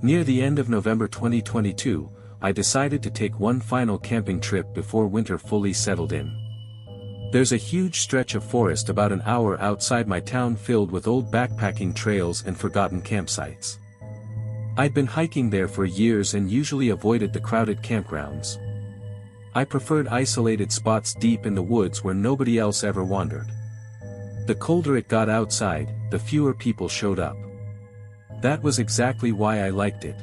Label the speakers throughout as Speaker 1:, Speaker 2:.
Speaker 1: Near the end of November 2022, I decided to take one final camping trip before winter fully settled in. There's a huge stretch of forest about an hour outside my town filled with old backpacking trails and forgotten campsites. I'd been hiking there for years and usually avoided the crowded campgrounds. I preferred isolated spots deep in the woods where nobody else ever wandered. The colder it got outside, the fewer people showed up. That was exactly why I liked it.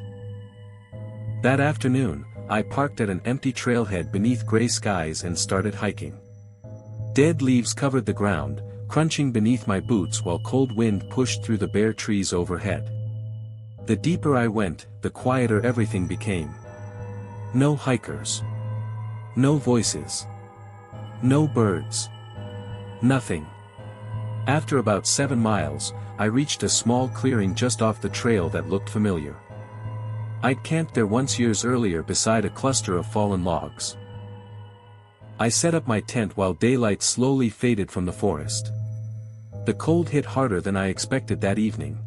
Speaker 1: That afternoon, I parked at an empty trailhead beneath gray skies and started hiking. Dead leaves covered the ground, crunching beneath my boots while cold wind pushed through the bare trees overhead. The deeper I went, the quieter everything became. No hikers. No voices. No birds. Nothing. After about 7 miles, I reached a small clearing just off the trail that looked familiar. I'd camped there once years earlier beside a cluster of fallen logs. I set up my tent while daylight slowly faded from the forest. The cold hit harder than I expected that evening.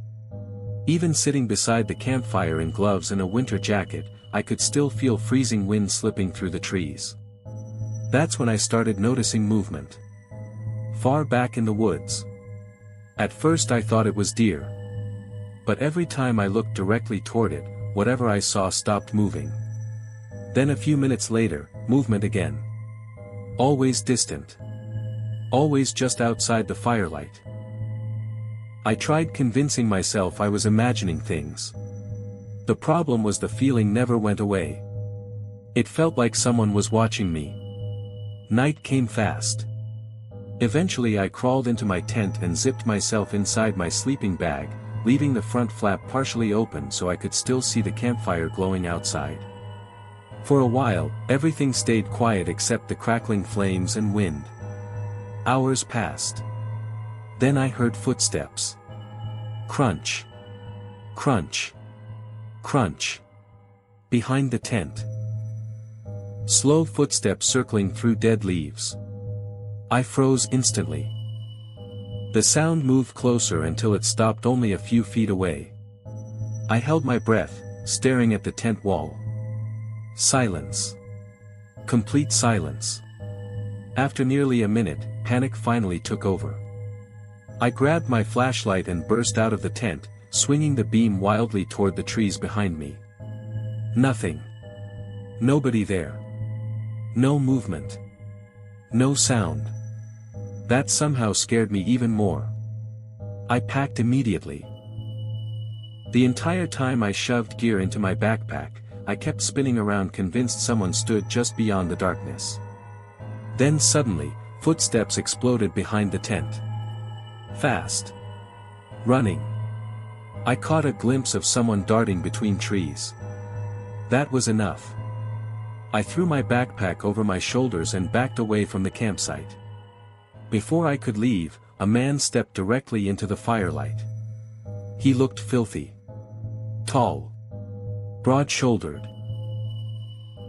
Speaker 1: Even sitting beside the campfire in gloves and a winter jacket, I could still feel freezing wind slipping through the trees. That's when I started noticing movement. Far back in the woods. At first I thought it was deer. But every time I looked directly toward it, whatever I saw stopped moving. Then a few minutes later, movement again. Always distant. Always just outside the firelight. I tried convincing myself I was imagining things. The problem was the feeling never went away. It felt like someone was watching me. Night came fast. Eventually I crawled into my tent and zipped myself inside my sleeping bag, leaving the front flap partially open so I could still see the campfire glowing outside. For a while, everything stayed quiet except the crackling flames and wind. Hours passed. Then I heard footsteps. Crunch. Crunch. Crunch. Behind the tent. Slow footsteps circling through dead leaves. I froze instantly. The sound moved closer until it stopped only a few feet away. I held my breath, staring at the tent wall. Silence. Complete silence. After nearly a minute, panic finally took over. I grabbed my flashlight and burst out of the tent, swinging the beam wildly toward the trees behind me. Nothing. Nobody there. No movement. No sound. That somehow scared me even more. I packed immediately. The entire time I shoved gear into my backpack, I kept spinning around convinced someone stood just beyond the darkness. Then suddenly, footsteps exploded behind the tent. Fast. Running. I caught a glimpse of someone darting between trees. That was enough. I threw my backpack over my shoulders and backed away from the campsite. Before I could leave, a man stepped directly into the firelight. He looked filthy. Tall. Broad-shouldered.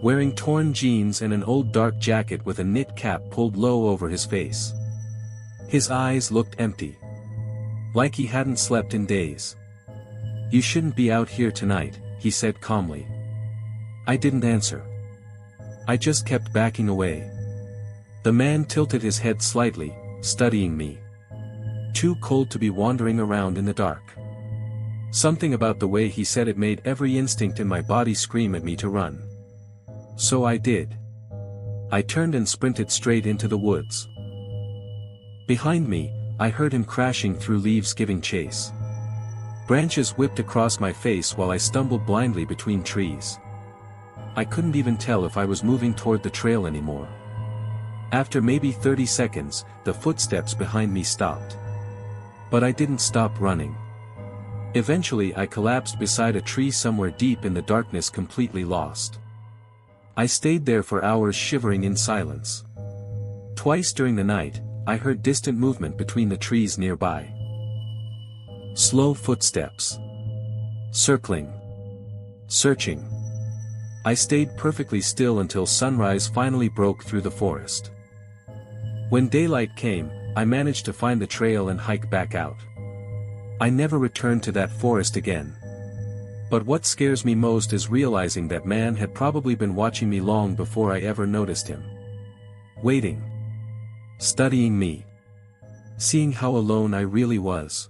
Speaker 1: Wearing torn jeans and an old dark jacket with a knit cap pulled low over his face. His eyes looked empty. Like he hadn't slept in days. "You shouldn't be out here tonight," he said calmly. I didn't answer. I just kept backing away. The man tilted his head slightly, studying me. Too cold to be wandering around in the dark. Something about the way he said it made every instinct in my body scream at me to run. So I did. I turned and sprinted straight into the woods. Behind me, I heard him crashing through leaves giving chase. Branches whipped across my face while I stumbled blindly between trees. I couldn't even tell if I was moving toward the trail anymore. After maybe 30 seconds, the footsteps behind me stopped. But I didn't stop running. Eventually I collapsed beside a tree somewhere deep in the darkness, completely lost. I stayed there for hours shivering in silence. Twice during the night, I heard distant movement between the trees nearby. Slow footsteps. Circling. Searching. I stayed perfectly still until sunrise finally broke through the forest. When daylight came, I managed to find the trail and hike back out. I never returned to that forest again. But what scares me most is realizing that man had probably been watching me long before I ever noticed him. Waiting. Studying me. Seeing how alone I really was.